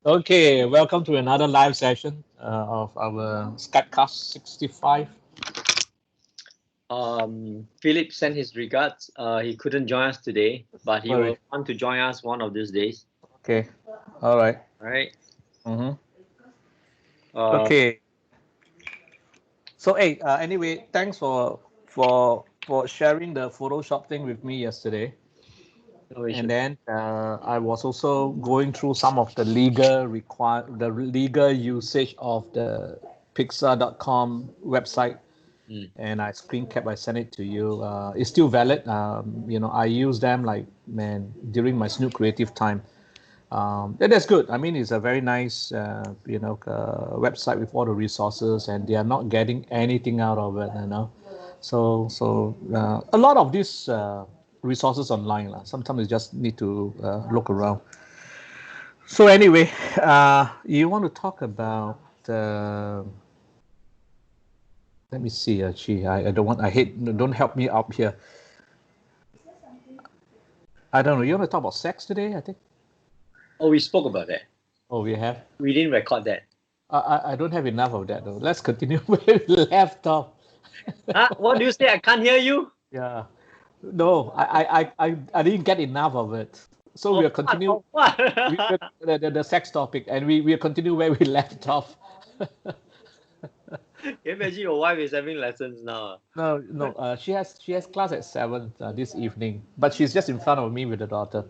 Okay, welcome to another live session of our Skypecast65. Philip sent his regards. He couldn't join us today, but he will Sorry. want to join us one of these days. Okay, all right. All right. Mm-hmm. Uh, Okay. So, hey, anyway, thanks for sharing the Photoshop thing with me yesterday. no issue. And then I was also going through some of the legal usage of the Pixar.com website, Mm. and I screen cap. I sent it to you. It's still valid. I use them like man during my Snoop creative time. That's good. I mean, it's a very nice website with all the resources, and they are not getting anything out of it. So a lot of these resources online. Sometimes you just need to look around. So anyway, you want to talk about. Let me see. Gee, I don't want. I hate. Don't help me out here. I don't know. You want to talk about sex today? I think. Oh, we spoke about that. Oh, we have. We didn't record that. I don't have enough of that though. Let's continue where we left off. Huh? What do you say? I can't hear you. Yeah. No, I didn't get enough of it. So Oh, we'll what? continue. Oh, what? The sex topic, and we'll continue where we left off. Imagine your wife is having lessons now. No. She has class at 7 this evening, but she's just in front of me with the daughter.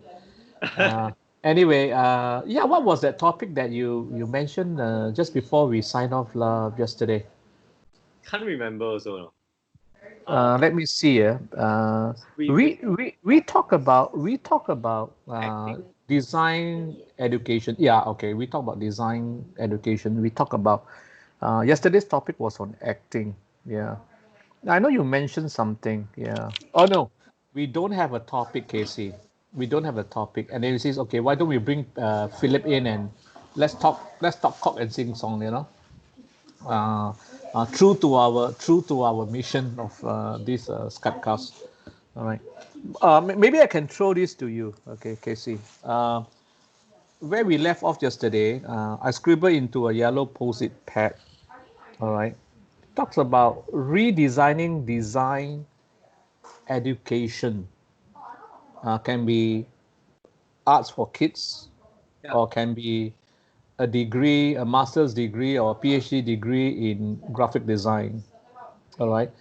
Uh, anyway, yeah. What was that topic that you mentioned just before we signed off yesterday? Can't remember also. No? Let me see. We We talk about acting. design education. Yeah, okay. We talk about design education. We talk about yesterday's topic was on acting. Yeah, I know you mentioned something. Yeah. Oh no, we don't have a topic, Casey. We don't have a topic. And then he says, okay, why don't we bring Philip in and let's talk cock and sing song. Uh, true to our mission of this Skypecast. All right. Maybe I can throw this to you, okay, Casey. Where we left off yesterday, I scribbled into a yellow post-it pad. All right. Talks about redesigning design education. Can be arts for kids, Yeah. or can be a degree, a master's degree, or a PhD degree in graphic design. All right.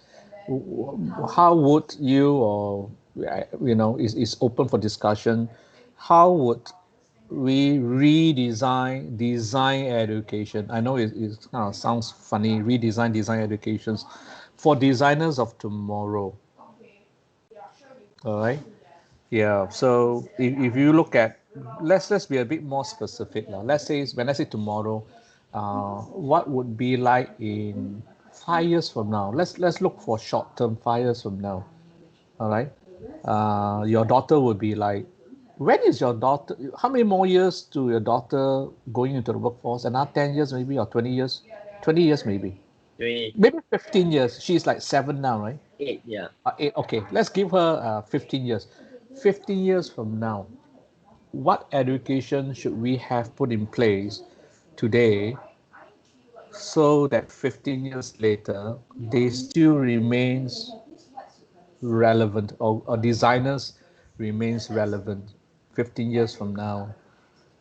How would you, or is open for discussion, how would we redesign design education? I know it kind of sounds funny, redesign design educations for designers of tomorrow. All right. Yeah. So if you look at, let's be a bit more specific now. Let's say when I say tomorrow, what would be like in 5 years from now? Let's look for short term, 5 years from now. All right. Your daughter would be like, when is your daughter? How many more years to your daughter going into the workforce? Another 10 years maybe, or 20 years? 20 years maybe. 28. Maybe 15 years. She's like 7 now, right? Yeah. 8. Okay. Let's give her 15 years. 15 years from now, what education should we have put in place today so that 15 years later they still remains relevant, or designers remains relevant 15 years from now,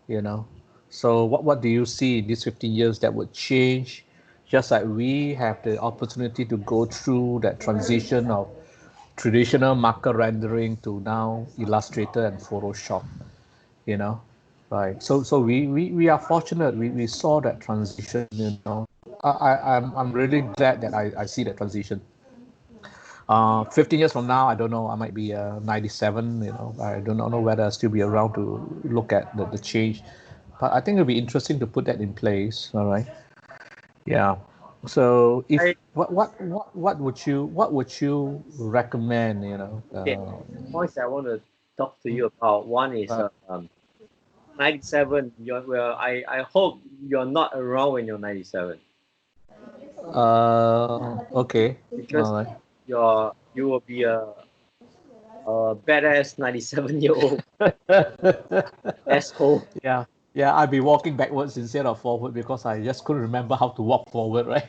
you know? So what do you see in these 15 years that would change, just like we have the opportunity to go through that transition of traditional marker rendering to now Illustrator and Photoshop, you know? Right. So we are fortunate. We saw that transition. I'm really glad that I see that transition. 15 years from now, I don't know. I might be 97. I do not know whether I'll still be around to look at the change. But I think it'll be interesting to put that in place. All right. Yeah. So if I what would you recommend? okay. Points I want to talk to you about. One is Uh, 97. I hope you're not around when you're 97 okay. because All right. you will be a badass 97-year-old asshole. Yeah. Yeah, I'd be walking backwards instead of forward because I just couldn't remember how to walk forward, right?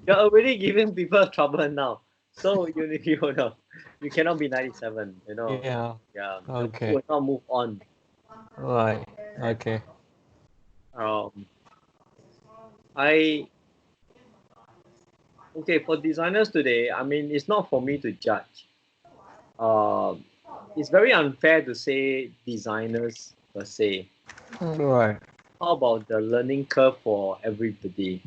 You're already giving people trouble now. So you know, you cannot be 97. You know, Yeah. yeah, the world Okay. will not move on. Right. Okay. Um, I okay for designers today. I mean, it's not for me to judge. Um, it's very unfair to say designers per se. Right. How about the learning curve for everybody?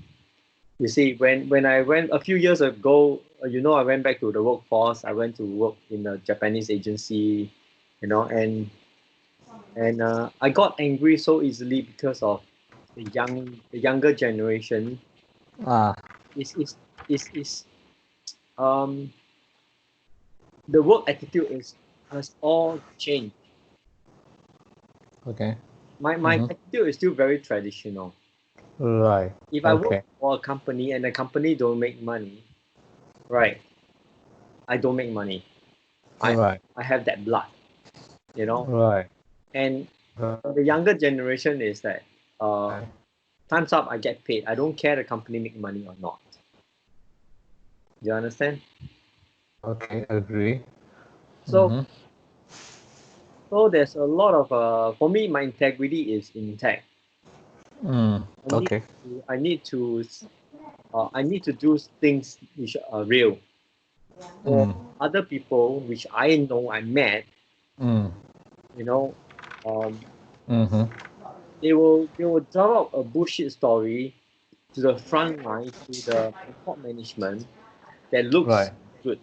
You see, when I went a few years ago, I went back to the workforce. I went to work in a Japanese agency, and I got angry so easily because of the younger generation. Ah. Is um the work attitude is has all changed. Okay. My Mm-hmm. attitude is still very traditional. Right. If I work Okay. for a company and the company don't make money, right? I don't make money. I Right. I have that blood, you know. Right. And Right. the younger generation is that uh, time's up, I get paid. I don't care the company make money or not. You understand? Okay. Agree. So Mm-hmm. so there's a lot of for me, my integrity is intact. Mm. I need Okay. I need to I need to do things which are real. For Mm. other people, which I know I met, Mm. you know, um, Mm-hmm. they will draw up a bullshit story to the front line, to the top management that looks Right. good,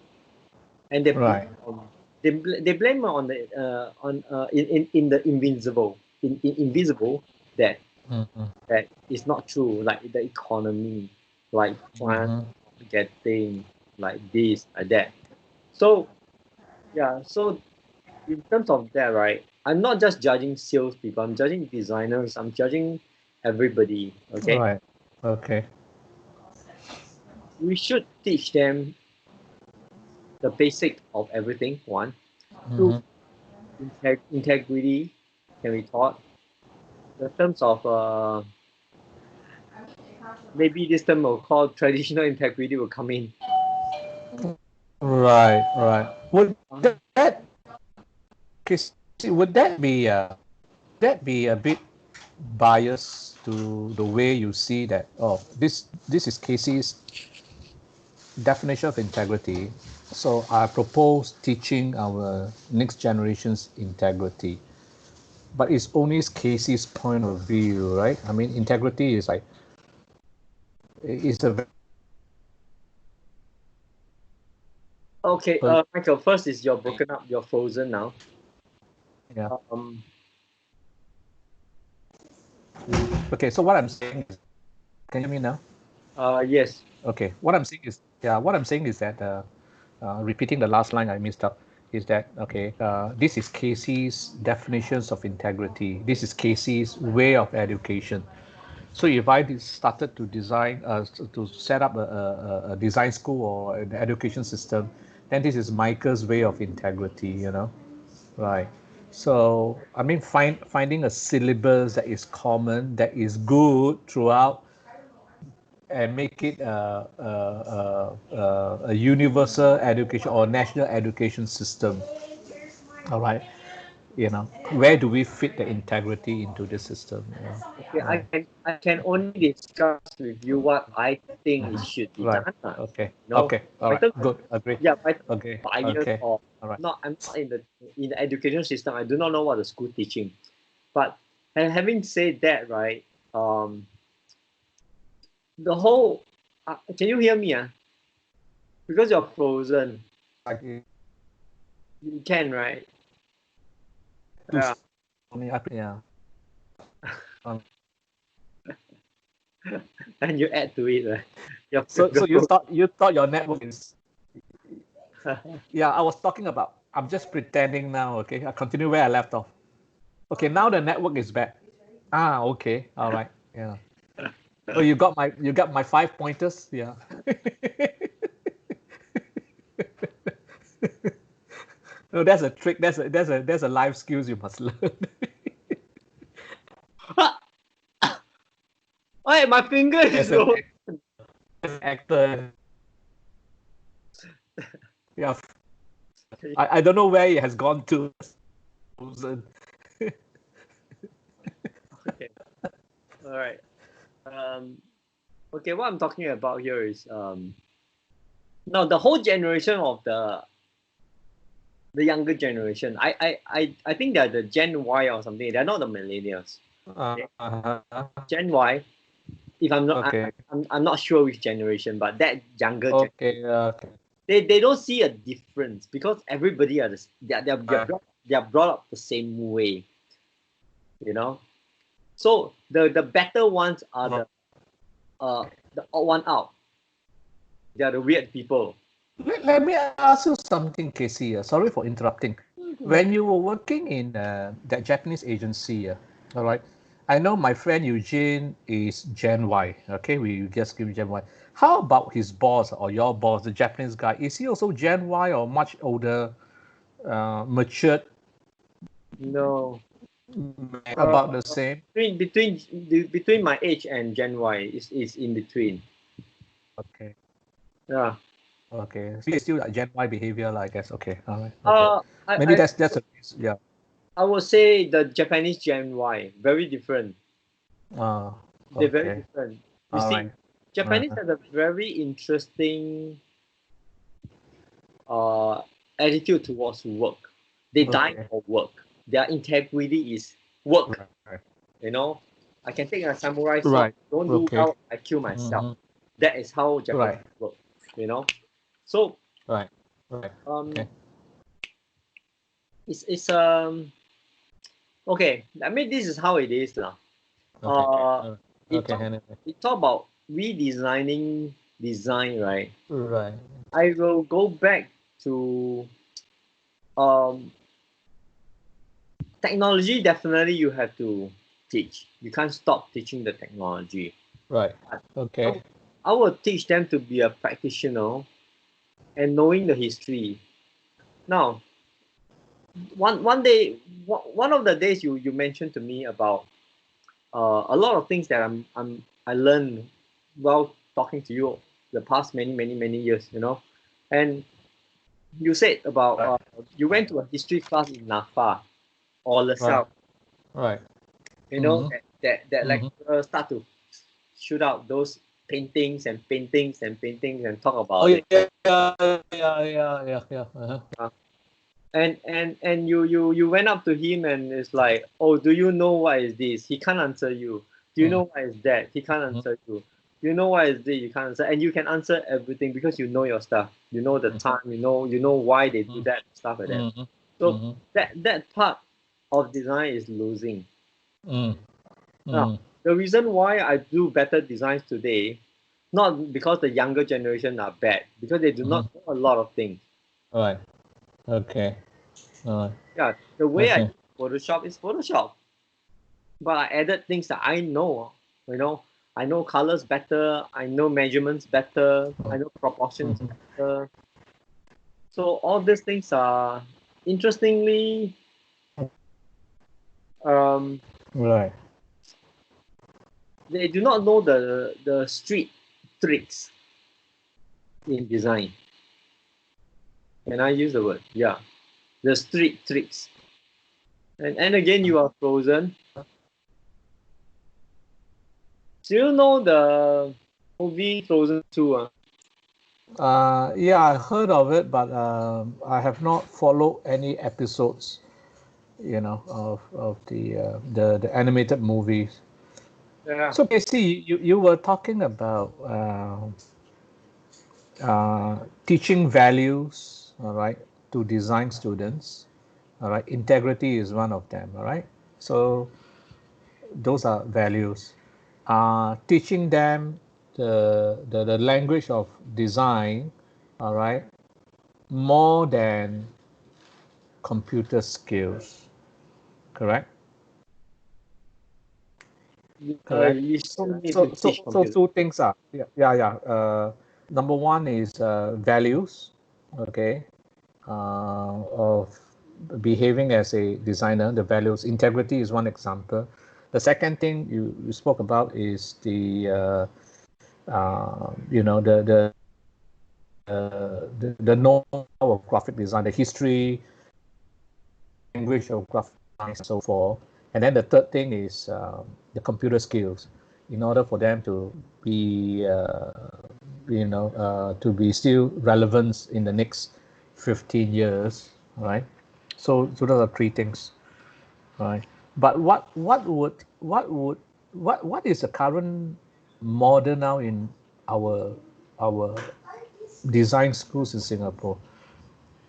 and they blame Right. on they blame on the on in the invisible that Mm-hmm. that is not true, like the economy, like plant Mm-hmm. getting like this, like that. So yeah, so in terms of that, right, I'm not just judging salespeople, I'm judging designers, I'm judging everybody. Okay, Right. Okay. we should teach them the basic of everything. One, two, Mm-hmm. integrity can be taught. The terms of maybe this term will call traditional integrity will come in. Right. Right. Would Uh, that case would that be a bit biased to the way you see that? Oh, this is Casey's definition of integrity. So I propose teaching our next generations integrity. But it's only Casey's point of view, right? I mean, integrity is like it's a okay, very, Michael. First is you're broken up. You're frozen now. yeah. Um, Okay, so what I'm saying is, can you hear me now? yes. Okay, what I'm saying is, yeah, what I'm saying is that, repeating the last line I missed out, is that, okay, this is Casey's definitions of integrity. This is Casey's way of education. So if I started to design, to set up a design school or an education system, then this is Michael's way of integrity, right? So I mean, finding a syllabus that is common, that is good throughout, and make it a universal education or national education system. All right, where do we fit the integrity into the system? Okay, Right. I can only discuss with you what I think it should be Right. done. Okay. You know, Okay. All my right. term Good. Agree. yeah, my term Okay. bias Okay. or All right. not. I'm not in the education system. I do not know what the school teaching. But having said that, right, the whole can you hear me? Because you're frozen. Like You can, right? to Yeah. me, yeah. Um, And you add to it, right? so you You're thought your network is, yeah. I was talking about. I'm just pretending now. Okay. I continue where I left off. Okay. Now the network is back. Ah. Okay. All right. Yeah. Oh, you got my 5 pointers. Yeah. No, that's a trick. That's a life skills you must learn. Hey, my finger is as an low. actor. Yeah, I don't know where it has gone to. Okay. All right. Um, okay, what I'm talking about here is now the whole generation of the younger generation. I think they're the Gen Y or something. They're not the millennials. Okay? Uh, Gen Y. If I'm not, okay. I'm not sure which generation, but that younger generation, Okay. Okay. they don't see a difference because everybody are the, Right. they are brought up the same way, you know. So the better ones are the odd one out. They are the weird people. Let me ask you something, Casey. Sorry for interrupting. When you were working in that Japanese agency, all right, I know my friend Eugene is Gen Y. Okay, we just give Gen Y. How about his boss or your boss, the Japanese guy? Is he also Gen Y or much older, matured, No, uh, about the same? between my age and Gen Y is in between. Okay, Yeah. okay. So it's still like Gen Y behavior, I guess. Okay, all right, okay. Uh, I, Maybe I that's a yeah. I would say the Japanese Gen Y very different. Uh, They're very okay, different. You all see, right. Japanese has a very interesting uh, attitude towards work. They die Okay, for work. Their integrity is work. right, You know, I can take a samurai sword. right. Don't do Okay. well, I kill myself. Hmm. That is how Japanese Right, work. You know, so right, right. Okay, um, it's okay. I mean, this is how it is now. okay, Uh, it okay. talk Anyway, it talk about redesigning design, right? right, I will go back to um technology. Definitely, you have to teach. You can't stop teaching the technology. right. But I, Okay, will- I will teach them to be a practitioner and knowing the history. Now, one day, one of the days you mentioned to me about a lot of things that I learned while talking to you the past many years, you know, and you said about right, you went to a history class in NAFA or right, LaSalle, right. you know, Mm-hmm. that Mm-hmm. lecturer start to shoot out those paintings and talk Oh about yeah, it. yeah, yeah. Uh-huh. Uh, and you went up to him and it's like, oh, do you know what is this? He can't answer you. Do you Mm-hmm. know what is that? He can't answer you. Do you know what is this? You can't answer, and you can answer everything because you know your stuff. You know the time. You know why they do that stuff like that. Mm-hmm. So Mm-hmm. that part of design is losing. Mm-hmm. Now, Mm-hmm. the reason why I do better designs today, not because the younger generation are bad, because they do not Mm-hmm. know a lot of things. Right. Okay. All right. Yeah, the way I Okay. use Photoshop is Photoshop, but I added things that I know. You know, I know colors better, I know measurements better, I know proportions Mm-hmm. better. So all these things are interestingly, um, Right. they do not know the street tricks in design. Can I use the word? Yeah, the street tricks. And again, you are frozen. Do you know the movie Frozen 2? Yeah, I heard of it, but I have not followed any episodes, of the animated movies. Yeah. So basically, you were talking about teaching values, all right, to design students, all right. Integrity is one of them, all right. So those are values. Teaching them the language of design, all right, more than computer skills, correct? Correct. You still need to So teach computer. two things are, yeah. Number one is values, okay, of behaving as a designer. The values, integrity is one example. The second thing you spoke about is the you know the know-how of graphic design, the history, language of graphic design, and so forth. And then the third thing is the computer skills, in order for them to be to be still relevant in the next 15 years, right? So those are three things, right? But what is the current model now in our design schools in Singapore?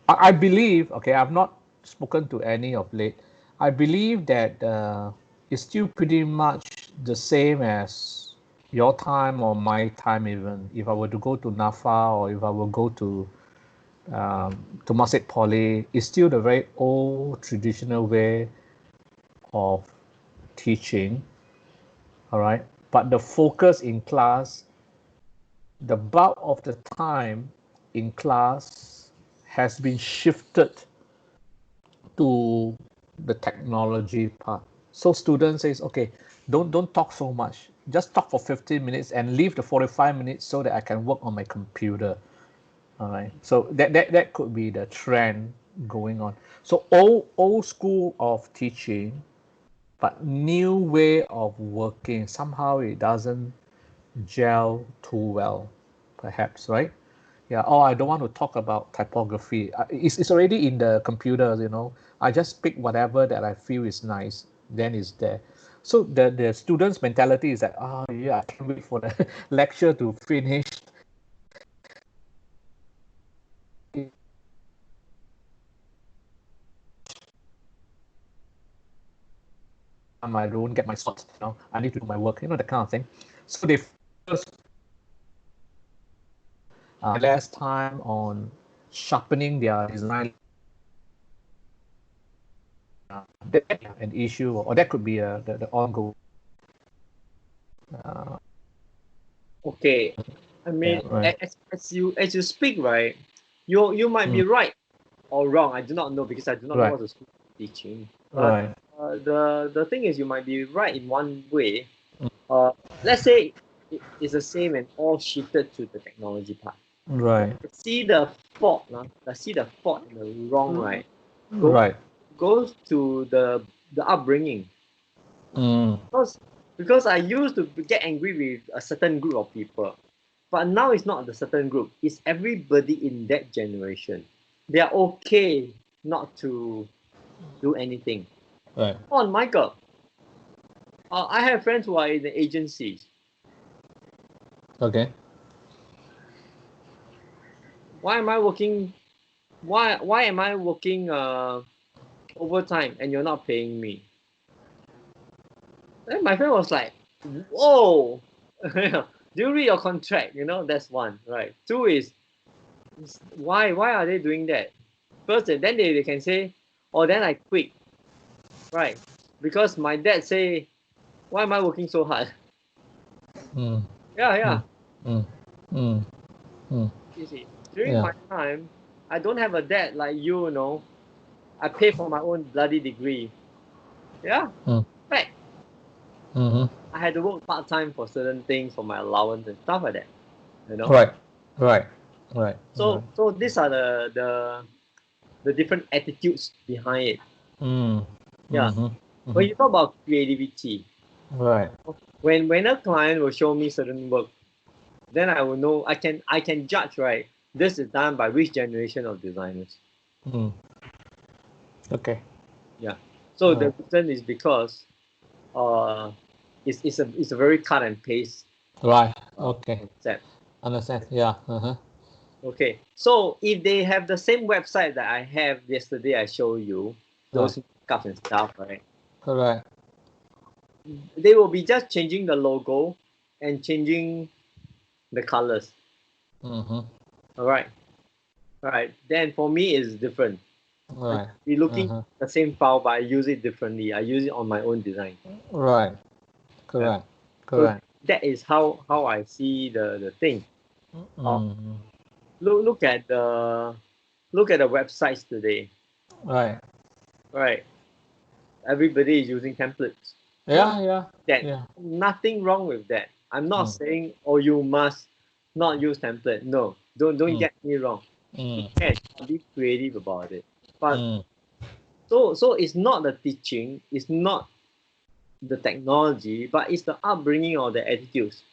I believe, okay, I've not spoken to any of late. I believe that it's still pretty much the same as your time or my time, even if I were to go to NAFA or if I were go to Temasek Poly, it's still the very old traditional way of teaching, all right? But the focus in class, the bulk of the time in class has been shifted to the technology part. So student says, okay, don't talk so much. Just talk for 15 minutes and leave the 45 minutes so that I can work on my computer. All right. So that could be the trend going on. So old school of teaching, but new way of working. Somehow it doesn't gel too well, perhaps, right? Yeah. Oh, I don't want to talk about typography. It's already in the computers, you know. I just pick whatever that I feel is nice, then it's there. So the students' mentality is that, oh yeah, I can't wait for the lecture to finish. I don't get my slots, you know. I need to do my work, you know, that kind of thing. So they focus less time on sharpening their design. That an issue, or that could be the ongoing. Uh, Okay, I yeah, mean, right, as you speak, right, you might be mm, right or wrong. I do not know because I do not know right, what the school is teaching. But right, the thing is, you might be right in one way. mm, Let's say it's the same and all shifted to the technology part. But right, see the fault, see the fault and the wrong, right? Go right, goes to the upbringing. mm, Because because I used to get angry with a certain group of people, but now it's not the certain group. It's everybody in that generation. They are okay not to do anything. right, On Michael, I have friends who are in the agencies. okay, Why am I working? Why am I working overtime and you're not paying me? Then my friend was like, "Whoa, do you read your contract? You know that's one, right? Two is why are they doing that? First, then they can say, oh, then I quit, right? Because my dad say, why am I working so hard? mm, Yeah, yeah. mm, mm, mm, mm, You see, during yeah, my time, I don't have a dad like you know. I pay for my own bloody degree. Yeah, mm, right. mm-hmm, I had to work part time for certain things for my allowance and stuff like that. You know. right, right, right, right, So these are the different attitudes behind it. mm, Yeah. mm-hmm, When mm-hmm, you talk about creativity, right, when a client will show me certain work, then I will know I can judge, right. This is done by which generation of designers. mm, okay, Yeah. So the right, reason is because uh it's a very cut and paste right, okay, concept. understand, yeah, uh-huh, Okay. So if they have the same website that I have yesterday I showed you, right, those cups and stuff, right? correct, They will be just changing the logo and changing the colors. mm-hmm, All right. All right. Then for me it's different. I right, be looking uh-huh, at the same file, but I use it differently. I use it on my own design. right, Yeah. correct, So correct, that is how I see the thing. Uh, mm, look at the websites today. right, Right. Everybody is using templates. Yeah, yeah, That yeah. nothing wrong with that. I'm not Mm, saying oh you must not use template. No, don't mm, get me wrong. You mm, can be creative about it. But mm, so it's not the teaching, it's not the technology, but it's the upbringing or the attitudes.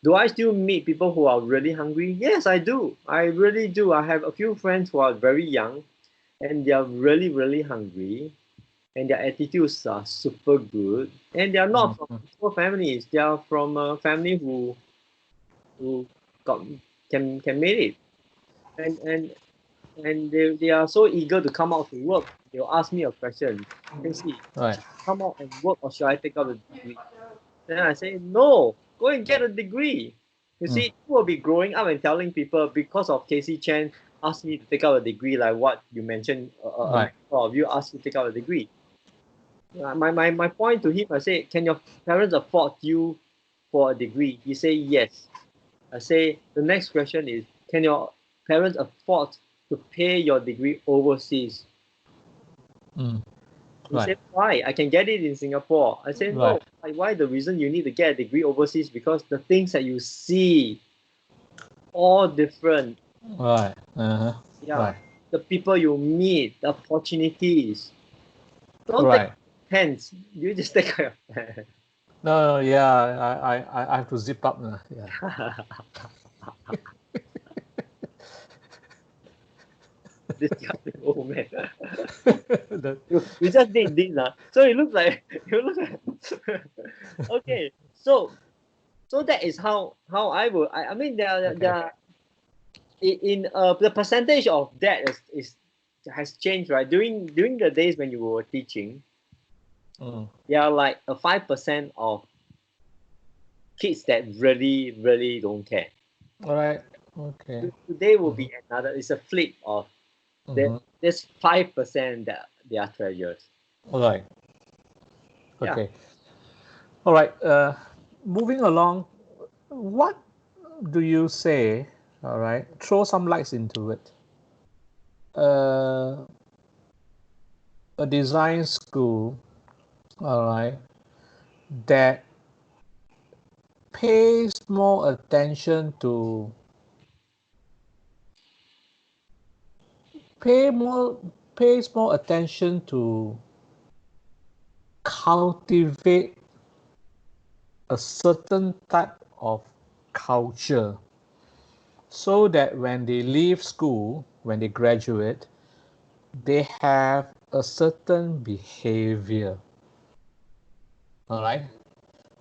Do I still meet people who are really hungry? Yes, I do. I really do. I have a few friends who are very young and they are really, really hungry and their attitudes are super good. And they are not mm, from mm. poor families. They are from a family who got can make it. And they are so eager to come out to work. They'll ask me a question. Casey, Right. come out and work or should I take out a degree? Then I say, no, go and get a degree. You Mm, see, you will be growing up and telling people because of Casey Chen asked me to take out a degree, like what you mentioned, a right. mentor of you asked you to take out a degree. My point to him, I say, can your parents afford you for a degree? He say, yes. I say, the next question is, can your parents afford to pay your degree overseas? Mm, He right. said, why? I can get it in Singapore. I said, no. Right. Why the reason you need to get a degree overseas? Because the things that you see, all different. Right. Uh-huh. Yeah. Right. The people you meet, the opportunities. Don't take Right. pants. You just take your pants. No, no, yeah, I have to zip up now. Yeah. Disgusting old man. The- You just did this. So you look like you look like okay. So that is how I would I mean there okay. are in the percentage of that is has changed, right? During the days when you were teaching, Mm. there are like a 5% of kids that really really don't care. All right. Okay. Today will Mm-hmm. be another. It's a flip of Mm-hmm. there's 5% that they are treasures. All right. Yeah. Okay. All right. Moving along, what do you say? All right. Throw some lights into it. Uh, a design school, all right, that pays more attention to pay more pays more attention to cultivate a certain type of culture so that when they leave school, when they graduate, they have a certain behavior. All right.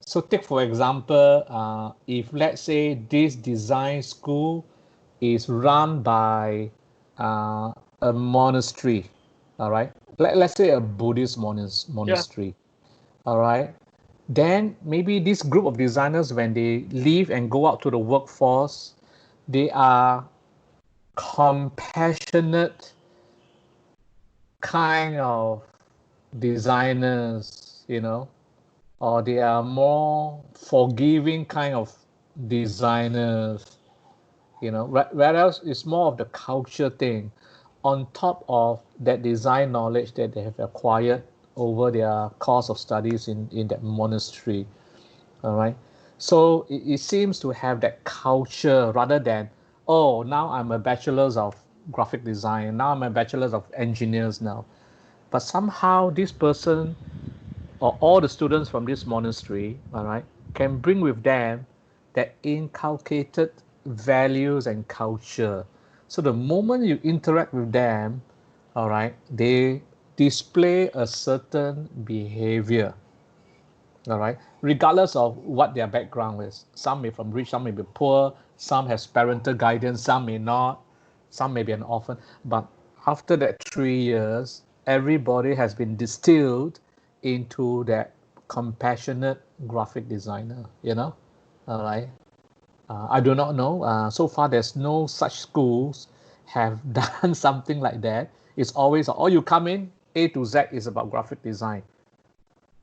So take for example, if let's say this design school is run by a monastery, all right. Let's say a Buddhist Yeah. monastery, all right. Then maybe this group of designers, when they leave and go out to the workforce, they are compassionate kind of designers, or they are more forgiving kind of designers, whereas it's more of the culture thing on top of that design knowledge that they have acquired over their course of studies in that monastery. All right. So it seems to have that culture rather than, oh, now I'm a bachelor's of graphic design. Now I'm a bachelor's of engineers now. But somehow this person or all the students from this monastery, all right, can bring with them that inculcated values and culture. So the moment you interact with them, all right, they display a certain behavior, all right, regardless of what their background is. Some may be from rich, some may be poor, some has parental guidance, some may not, some may be an orphan. But after that 3 years, everybody has been distilled into that compassionate graphic designer, all right. I do not know. So far, there's no such schools have done something like that. It's always, oh, you come in, A to Z is about graphic design.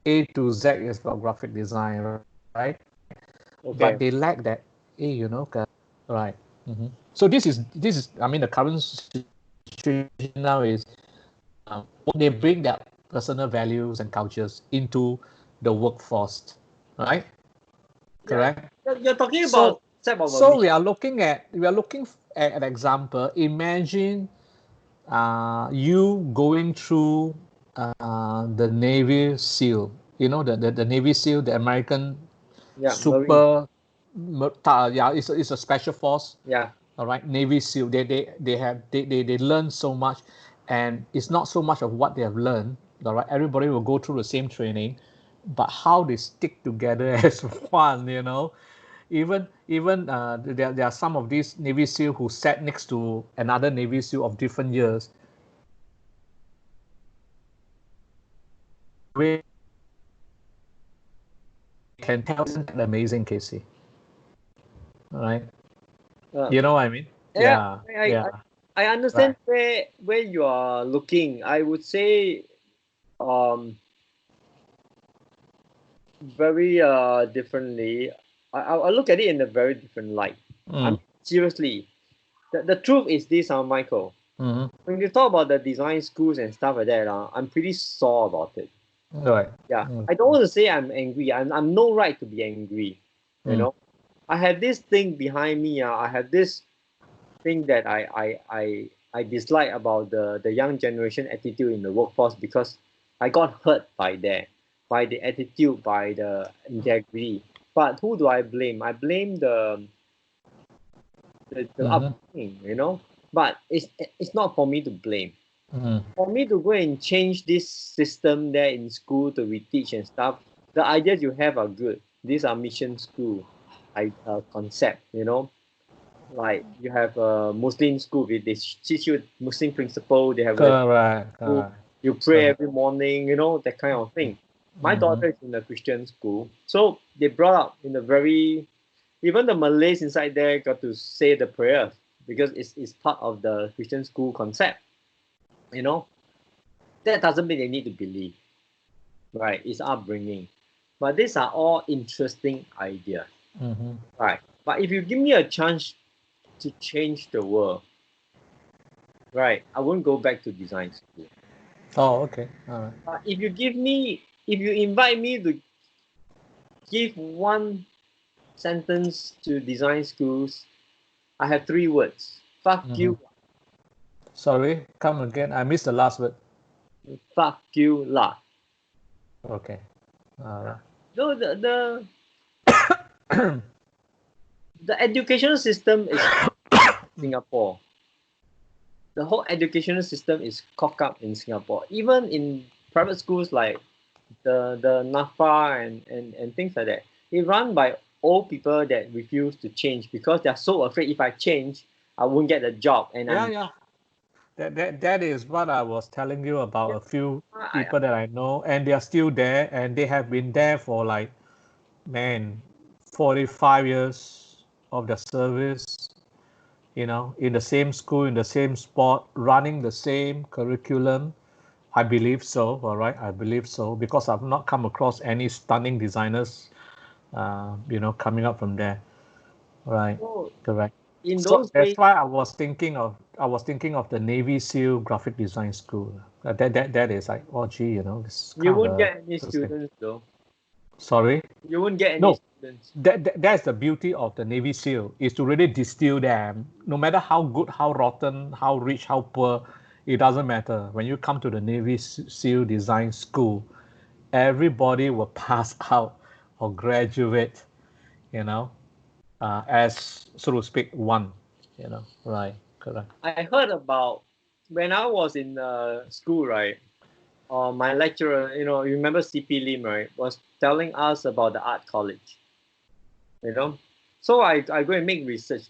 A to Z is about graphic design, right? But they lack Okay. that A, right? So this is. I mean, the current situation now is they bring their personal values and cultures into the workforce, right? Yeah, Correct. you're talking about So, concept of a so mission. we are looking at an example. Imagine you going through the Navy SEAL. The Navy SEAL, the American Yeah, Marine. super. Yeah, it's a special force. Yeah, All right, Navy SEAL. They learn so much, and it's not so much of what they have learned. All right, everybody will go through the same training, but how they stick together as one. Even there are some of these Navy SEAL who sat next to another Navy SEAL of different years. The way can tell, isn't that amazing, Casey? All right, uh, you know what I mean? yeah. Yeah, I, I yeah, I understand right. where you are looking. I would say um very differently. I'll look at it in a very different light. I Mm, mean, seriously, the truth is this, Michael. mm-hmm. When you talk about the design schools and stuff like that, I'm pretty sore about it. Right. Yeah, I don't Okay. want to say I'm angry. I'm no right to be angry. You Mm, know, I have this thing behind me. I have this thing that I dislike about the young generation attitude in the workforce because I got hurt by the attitude, by the integrity. But who do I blame? I blame the mm-hmm. upbringing, But it's not for me to blame. Mm, For me to go and change this system there in school to reteach and stuff, the ideas you have are good. These are mission school, concept, like you have a Muslim school, they teach you Muslim principle. They have a correct. school, Correct. you pray Correct. every morning, that kind of thing. My Mm-hmm. daughter is in a Christian school, so they brought up in a very even the Malays inside there got to say the prayer because it's part of the Christian school concept. You know that doesn't mean they need to believe, right? It's upbringing, but these are all interesting ideas, Mm-hmm. right? But if you give me a chance to change the world, right, I won't go back to design school. Oh, okay. All right. But if you invite me to give one sentence to design schools, I have three words: fuck Mm-hmm. you, Sorry, come again. I missed the last word. fuck you, lah. Okay. All right. No, the educational system is Singapore. The whole educational system is cocked up in Singapore. Even in private schools like the NAFA and things like that, they run by old people that refuse to change because they're so afraid if I change, I won't get a job. And Yeah, I'm yeah. That is what I was telling you about yeah, a few I, people that I know, and they are still there, and they have been there for like, man, 45 years of their service, in the same school, in the same spot, running the same curriculum. I believe so, all right. I believe so because I've not come across any stunning designers, coming up from there. Right, so correct. in So those that's days, why I was thinking of the Navy SEAL graphic design school. That is like, oh gee, this you kind of won't a get any interesting. students though. Sorry, You won't get any no. students. That's the beauty of the Navy SEAL is to really distill them. No matter how good, how rotten, how rich, how poor, it doesn't matter. When you come to the Navy SEAL design school, everybody will pass out or graduate, you know, as so to speak, one. Right, correct. I heard about when I was in school, right? My lecturer, you remember CP Lim, right, was telling us about the art college, you know. So I go and make research.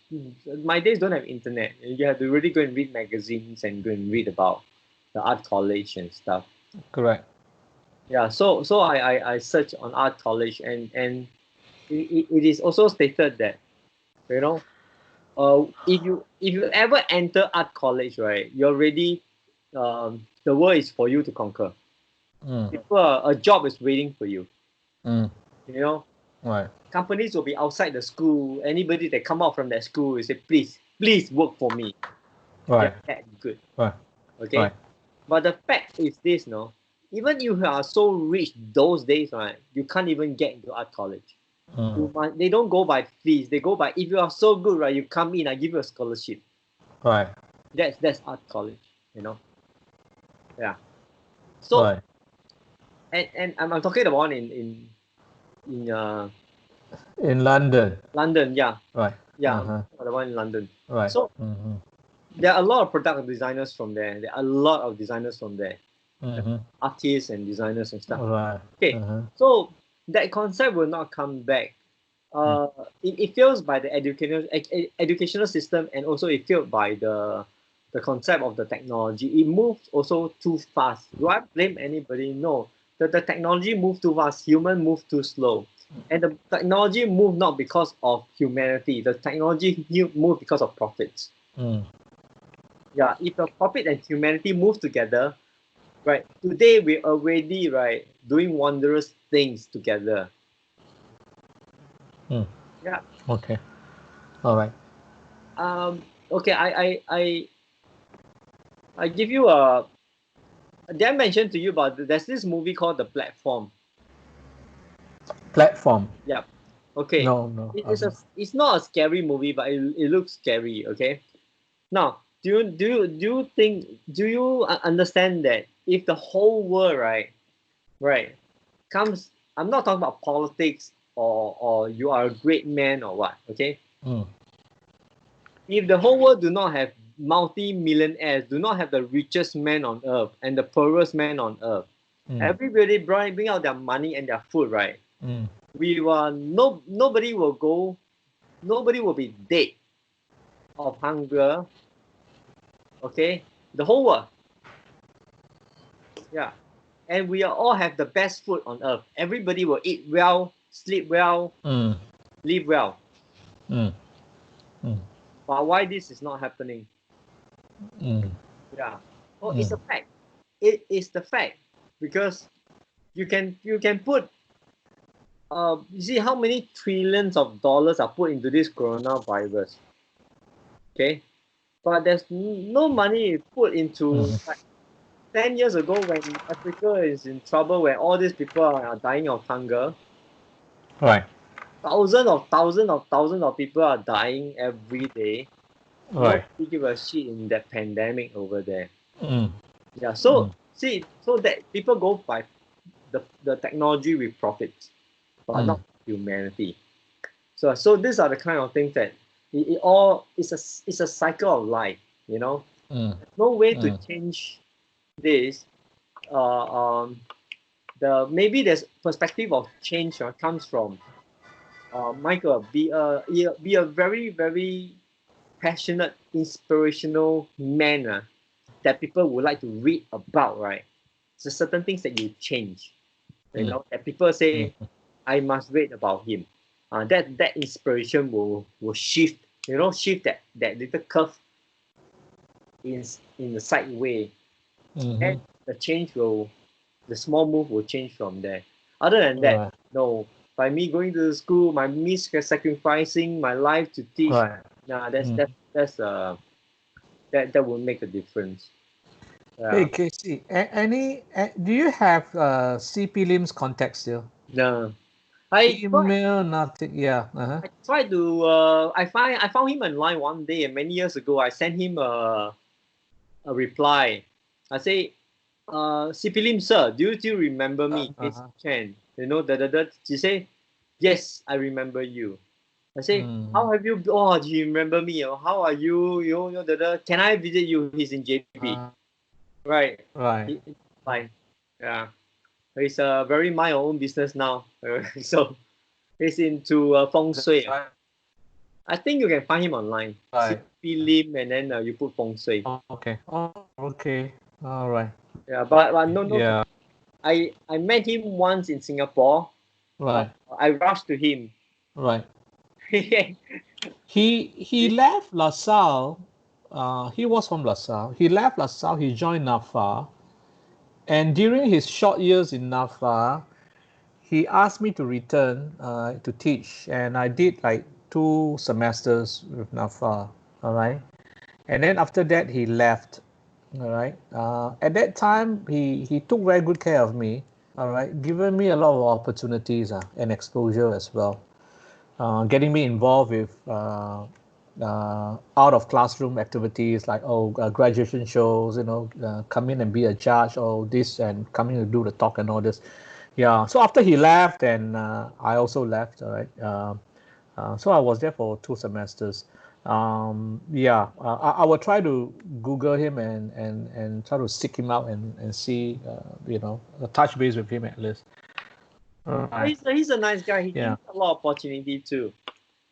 My days don't have internet. You have to really go and read magazines and go and read about the art college and stuff. Correct. Yeah, so I searched on art college and it is also stated that you know if you ever enter art college, right, you're ready. The world is for you to conquer. Mm, People, a job is waiting for you. mm, You know, right, companies will be outside the school. Anybody that come out from that school will say, please work for me. They're right, that good. right, Okay. right. But the fact is this, no. even if you are so rich those days, right, you can't even get into art college. They don't go by fees. They go by, if you are so good, right, you come in, I give you a scholarship. Right. That's art college, you know. Yeah. So Right. and I'm talking about one in In London. London. Yeah. Right. Yeah. Uh-huh. The one in London. Right. So there are a lot of product designers from there. There are a lot of designers from there, artists and designers and stuff. Right. Okay, so that concept will not come back. It fails by the educational system, and also it failed by the concept of the technology. It moves also too fast. Do I blame anybody? No. The technology moved too fast. Human moved too slow. And the technology moved not because of humanity. The technology moved because of profits. Yeah, if the profit and humanity move together, right? Today we're already right doing wondrous things together. Yeah. Okay. All right. Okay. I give you a. Did I mention to you about there's this movie called The Platform? Platform. Yeah. Okay. No. It's not a scary movie, but it looks scary. Okay. Now, do you understand that if the whole world right comes, I'm not talking about politics or you are a great man or what, okay? If the whole world do not have multi-millionaires, do not have the richest man on earth and the poorest man on earth, everybody bring out their money and their food, right? We will nobody will go, nobody will be dead of hunger, okay? The whole world, yeah. And we all have the best food on earth. Everybody will eat well, sleep well, live well. But why this is not happening? Yeah. Oh, it's a fact. It is the fact because you can put you see how many trillions of dollars are put into this coronavirus. Okay, but there's no money put into like 10 years ago when Africa is in trouble, when all these people are dying of hunger. Right. Thousands of people are dying every day. Right. Nobody give a shit in that pandemic over there. Yeah, so see, so that people go by the technology with profits, but not humanity. So these are the kind of things that it all it's a cycle of life, you know. No way to change this. Uh, um, the maybe there's perspective of change comes from Michael. Be a very very passionate, inspirational man that people would like to read about, right? So certain things that you change, you know, that people say, I must read about him. That inspiration will shift, you know, shift that little curve in the side way, and the small move will change from there. Other than that, Right. no. By me going to the school, me sacrificing my life to teach, Right. nah, that will make a difference. Hey, Yeah. Casey, do you have CP Lim's contact still? No. I tried. Email, nothing. Yeah. I tried to. I found him online one day, and many years ago, I sent him a reply. I say, Sipilim sir, do you still remember me? Casey Chen. You know, She say, yes, I remember you. I say, how have you? Oh, do you remember me? Or how are you? Can I visit you? He's in JB. Right. Right. It's fine. Yeah. He's very mind your own business now. So he's into feng shui. Right. I think you can find him online. Right. CP Lim, and then you put feng shui. Okay. Oh, okay. All right. Yeah, but no. Yeah. I met him once in Singapore. Right. I rushed to him. Right. Yeah. He left LaSalle. He was from LaSalle. He left LaSalle. He joined NAFA, and during his short years in NAFA, he asked me to return to teach, and I did like 2 semesters with NAFA. All right, and then after that he left. All right. At that time, he took very good care of me. All right, given me a lot of opportunities and exposure as well. Getting me involved with out of classroom activities like graduation shows, come in and be a judge or this and coming to do the talk and all this. Yeah. So after he left, and I also left. All right. So I was there for 2 semesters. Yeah, I will try to Google him and try to seek him out and see, touch base with him at least. Right. He's a nice guy. He Yeah. gives a lot of opportunity too.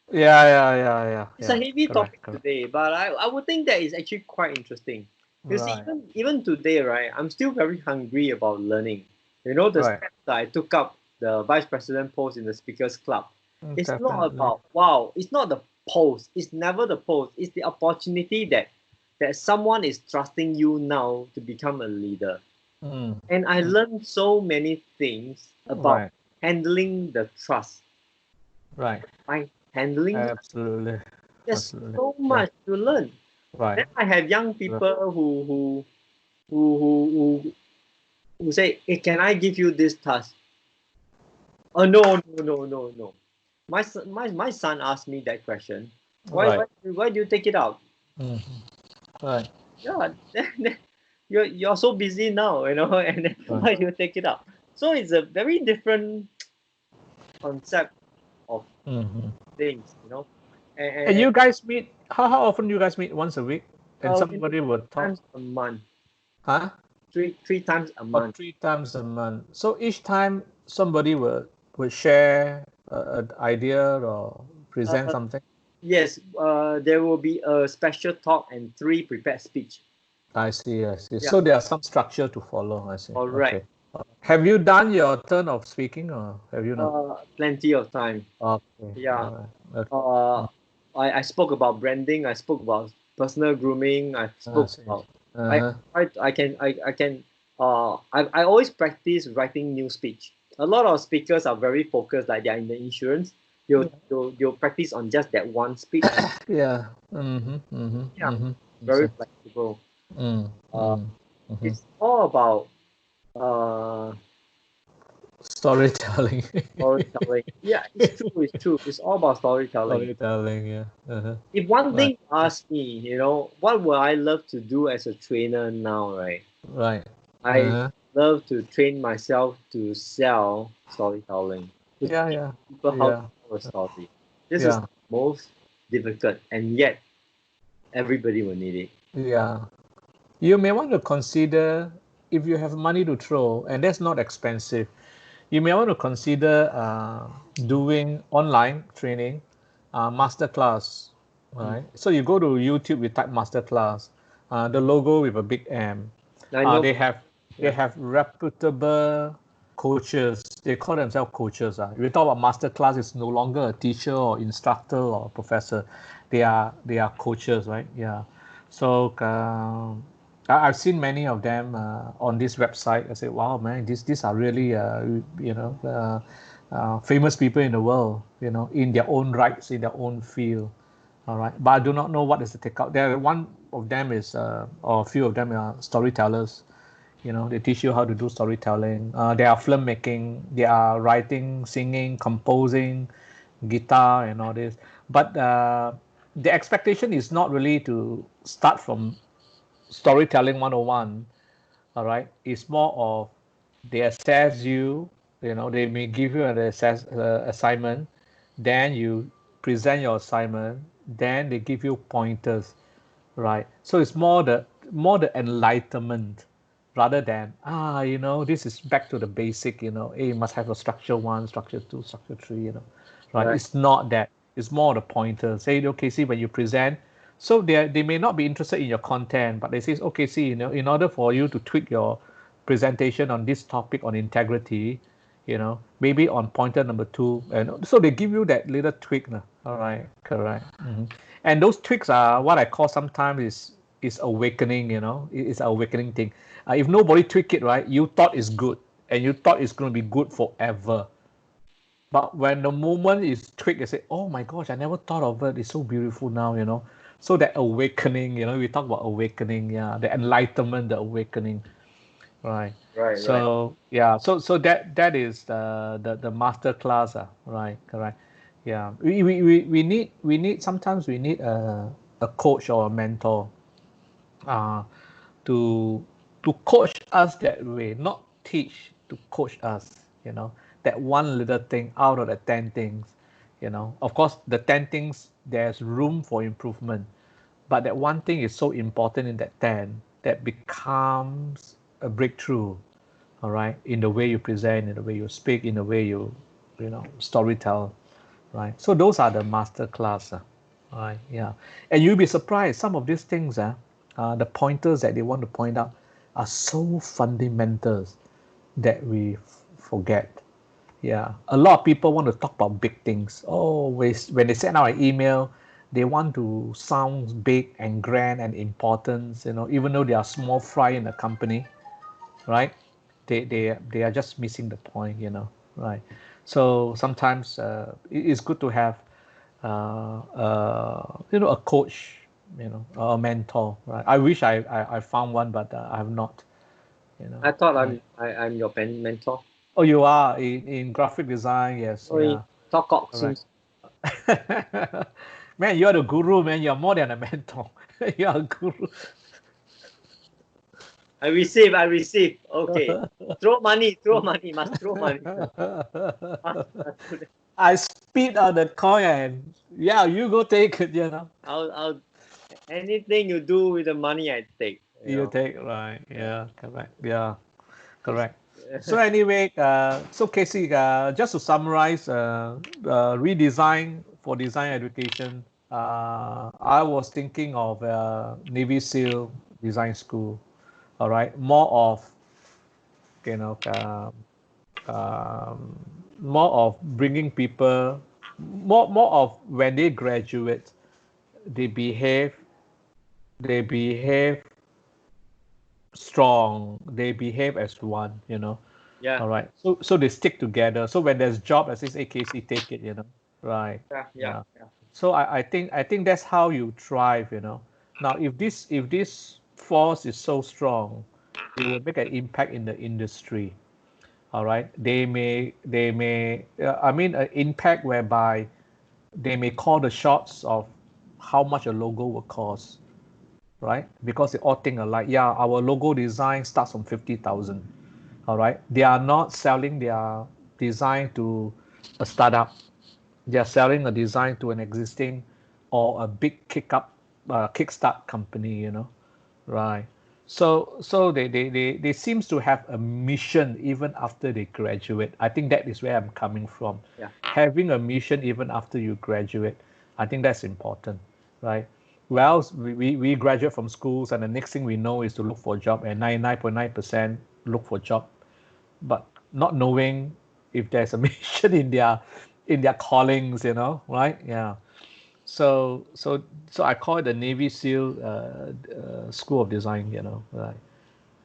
It's a Yeah. heavy Correct. topic Correct. today, but I would think that is actually quite interesting. You see, Right. even today, right, I'm still very hungry about learning. You know, the Right. steps that I took up the vice president post in the speakers club. It's not Definitely. about wow, it's not the post, it's never the post, it's the opportunity that someone is trusting you now to become a leader. Mm. And I Mm. learned so many things about Right. handling the trust. Right. By handling the Absolutely. there's Absolutely. so Yeah. much to learn. Right. Then I have young Right. people who say, hey, can I give you this task? Oh no. My son asked me that question. Why Right. why why do you take it out? Mm. Right. Yeah, you're so busy now, and then Right. why do you take it out? So it's a very different concept of Mm-hmm. things, and, And and you guys meet? How often you guys meet? Once a week, and we meet somebody would talk. times a month, Huh? three times a Or month. 3 times a month. So each time somebody would share an idea or present Uh, something. yes, there will be a special talk and three prepared speech. I see. I see. Yeah, So there are some structure to follow. I see. correct. Okay. Have you done your turn of speaking, or have you not? Plenty of time. Okay. Yeah. All right. Okay. Uh, I spoke about branding. I spoke about personal grooming. I I spoke see. about. I Uh-huh. I can. I always practice writing new speech. A lot of speakers are very focused, like they're in the insurance. They'll practice on just that one speech. Yeah. Mm-hmm. Mm-hmm. Yeah, Mm-hmm. I very see. flexible. Mm, Uh, mm, mm-hmm. it's all about uh Storytelling. storytelling. Yeah, it's true. It's true. It's all about storytelling. Storytelling. Yeah. Uh-huh. If one Right. thing ask me, what would I love to do as a trainer now, right? Right. I Uh-huh. love to train myself to sell storytelling, to Yeah. teach Yeah. people how to Yeah. tell a story. This is Yeah. the most difficult, and yet everybody will need it. Yeah. You may want to consider, if you have money to throw, and that's not expensive, you may want to consider doing online training, master class. Mm. Right. So you go to YouTube, you type master class, the logo with a big M. I know. They have Yeah. reputable coaches. They call themselves coaches. If you talk about master class, it's no longer a teacher or instructor or professor. They are coaches, right? Yeah. So I've seen many of them on this website. I say, wow, man, these are really famous people in the world. In their own rights, in their own field. All right, but I do not know what is the takeout. There, one of them is, or a few of them are storytellers. They teach you how to do storytelling. They are filmmaking. They are writing, singing, composing, guitar, and all this. But the expectation is not really to start from storytelling 101. All right, it's more of they assess you. They may give you an assignment, then you present your assignment, then they give you pointers, right? So it's more the enlightenment rather than this is back to the basic. Hey, you must have a structure one, structure two, structure three. Right? Right. It's not that. It's more the pointer. Say, okay, see, when you present, so they may not be interested in your content, but they say, okay, see, in order for you to tweak your presentation on this topic on integrity, maybe on pointer number two, and so they give you that little tweak. All right, correct. And those tweaks are what I call sometimes is awakening. It's an awakening thing. If nobody tweak it, right, you thought it's good, and you thought it's going to be good forever. But when the moment is tweaked, you say, "Oh my gosh, I never thought of it. It's so beautiful now." So that awakening, we talk about awakening, yeah, the enlightenment, the awakening, right? Right, right. So yeah, so that is the master class, right? Correct. Yeah, we need sometimes we need a coach or a mentor, uh, to coach us that way, not teach, to coach us, that one little thing out of the 10 things, of course the 10 things there's room for improvement, but that one thing is so important in that 10 that becomes a breakthrough, all right, in the way you present, in the way you speak, in the way you story tell, right? So those are the master class, right? Yeah, and you'll be surprised. Some of these things, the pointers that they want to point out are so fundamentals that we forget. Yeah, a lot of people want to talk about big things. Always when they send out an email, they want to sound big and grand and important. Even though they are small fry in the company, right? They are just missing the point, right? So sometimes it's good to have a coach, a mentor, right? I wish I found one, but I have not, I thought right? I'm your mentor. Oh, you are in graphic design, yes, Sorry, yeah, talk cock correct. seems. Man, you're the guru, man. You're more than a mentor. You're a guru. I receive. Okay. Throw money, must throw money. Must do that. I spit on the coin and yeah, you go take it, I'll anything you do with the money I take, you You know. take, right. Yeah. Yeah, correct. Yeah, It's, correct. So anyway, so Casey, just to summarize, redesign for design education, I was thinking of Navy SEAL design school. All right, more of you know, um, more of bringing people, more of when they graduate, they behave, they behave strong, they behave as one, yeah, all right, so they stick together, so when there's job, as this AKC, take it, right. yeah, Yeah, yeah. so I think that's how you thrive, now if this force is so strong, it will make an impact in the industry, all right. They may I mean an impact whereby they may call the shots of how much a logo will cost, right? Because they all think alike. Yeah, our logo design starts from 50,000. All right. They are not selling their design to a startup. They are selling a design to an existing or a big kickstart company, right? So they seems to have a mission even after they graduate. I think that is where I'm coming from. Yeah. Having a mission even after you graduate, I think that's important, right? Well, we graduate from schools and the next thing we know is to look for a job, and 99.9% look for job, but not knowing if there's a mission in their callings, right? Yeah. So I call it the Navy SEAL School of Design, right?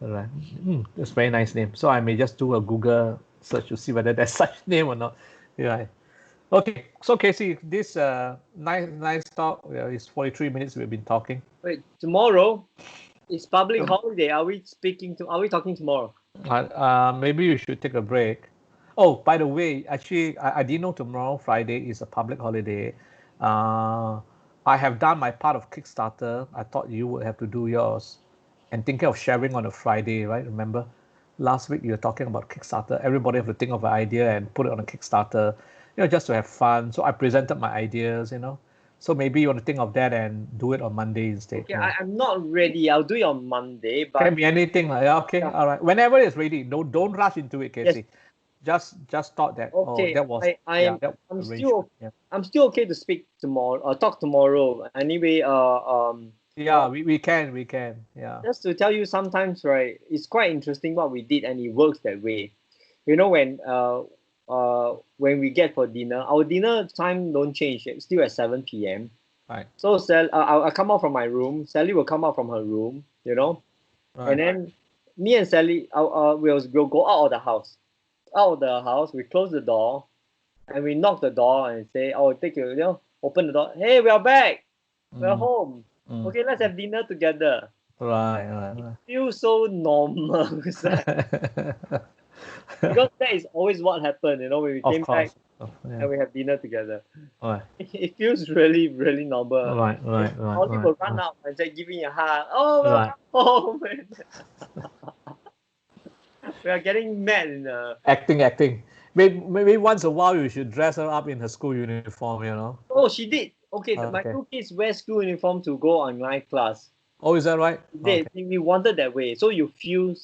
Right. That's a very nice name. So I may just do a Google search to see whether there's such name or not. Yeah. Okay. So Casey, this nice talk. It's 43 minutes we've been talking. Wait, tomorrow is public holiday. Are we talking tomorrow? Maybe you should take a break. Oh, by the way, actually, I didn't know tomorrow, Friday, is a public holiday. Uh, I have done my part of Kickstarter. I thought you would have to do yours. And thinking of sharing on a Friday, right? Remember, last week you were talking about Kickstarter. Everybody have to think of an idea and put it on a Kickstarter, just to have fun. So I presented my ideas. So maybe you want to think of that and do it on Monday instead. Okay, Yeah. I'm not ready. I'll do it on Monday, Can but be anything. Yeah, okay, yeah, all right. Whenever it's ready, don't rush into it, yes. Casey. Just thought that, oh, Okay, that was, yeah, that was I'm arrangement. still Yeah, I'm still okay to speak tomorrow or talk tomorrow. Anyway, yeah, we can. Yeah, just to tell you, sometimes right, it's quite interesting what we did, and it works that way. When we get for dinner, our dinner time don't change. It's still at 7 p.m. right, So I'll come out from my room. Sally will come out from her room. And right. then me and Sally, we'll go out of the house. Out of the house, we close the door and we knock the door and say, "Oh, take you, open the door. Hey, we are back." we're home. Mm. Okay, let's have dinner together. Right, right, Feels so normal. Because that is always what happened, when we of came back course. Yeah. and we have dinner together. Right, It feels really, really normal. right, And right, right, Ollie right, will run right. out and say, give me a hug. Oh, Right. welcome home. We are getting mad in the. Acting. Maybe once a while you should dress her up in her school uniform. Oh, she did. Okay, my Okay. two kids wear school uniform to go online class. Oh, is that right? They, Okay. we wanted that way. So you feel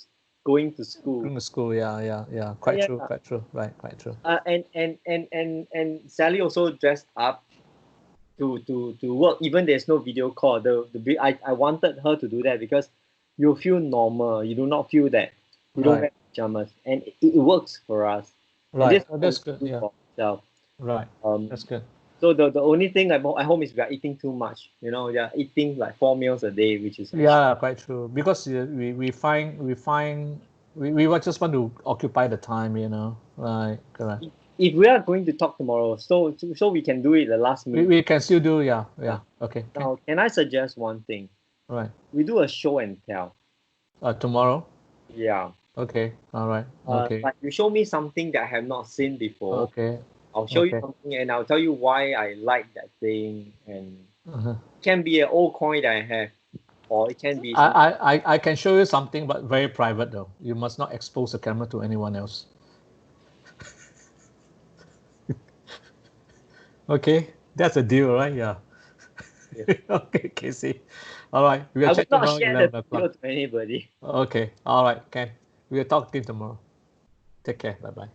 going to school. Going to school, yeah. Quite Yeah. true, quite true. Right, quite true. And Sally also dressed up to work. Even there's no video call. I wanted her to do that because you feel normal. You do not feel that you don't Right, wear pajamas, and it works for us. And right. this is Oh, what we that's good. do Yeah, for ourselves. right. Um, That's good. so the only thing at home is we are eating too much. We are eating like 4 meals a day, which is actually Yeah, quite true. Because we just want to occupy the time. Right, correct. if we are going to talk tomorrow, so we can do it the last We, minute. we can still do, yeah, Yeah. yeah. Okay, okay. Now, can I suggest one thing? Right. We do a show and tell. Tomorrow. Yeah. Okay. All right. Okay. Like you show me something that I have not seen before. Okay. I'll show you Okay. something and I'll tell you why I like that thing. And Uh-huh. it can be an old coin that I have, or it can be I, something. I can show you something, but very private though. You must not expose the camera to anyone else. Okay, that's a deal, right? Yeah. Yeah. Okay, Casey. All right, we'll I will check not tomorrow, share the 11 o'clock. video to anybody. Okay, all right, Ken. We'll talk again tomorrow. Take care. Bye bye.